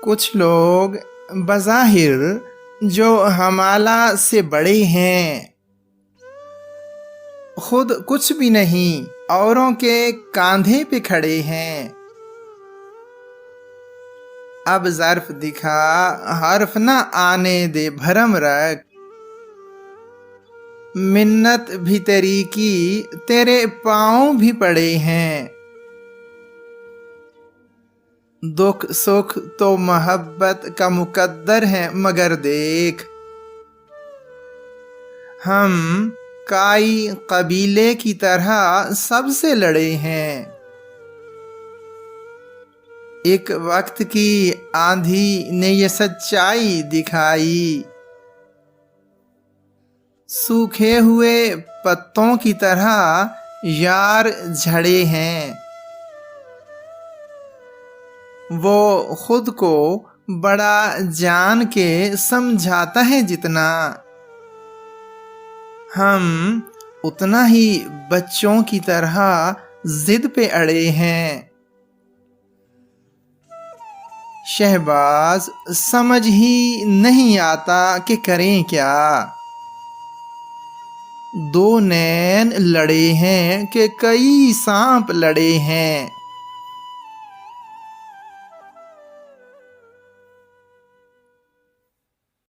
کچھ لوگ بظاہر جو ہمارا سے بڑے ہیں، خود کچھ بھی نہیں، اوروں کے کاندھے پہ کھڑے ہیں۔ اب ظرف دکھا، حرف نہ آنے دے بھرم رکھ، منت بھی تیری کی، تیرے پاؤں بھی پڑے ہیں۔ دکھ سکھ تو محبت کا مقدر ہے، مگر دیکھ ہم کائی قبیلے کی طرح سب سے لڑے ہیں۔ ایک وقت کی آندھی نے یہ سچائی دکھائی، سوکھے ہوئے پتوں کی طرح یار جھڑے ہیں۔ وہ خود کو بڑا جان کے سمجھاتا ہے جتنا، ہم اتنا ہی بچوں کی طرح ضد پہ اڑے ہیں۔ شہباز سمجھ ہی نہیں آتا کہ کریں کیا، دو نین لڑے ہیں کہ کئی سانپ لڑے ہیں۔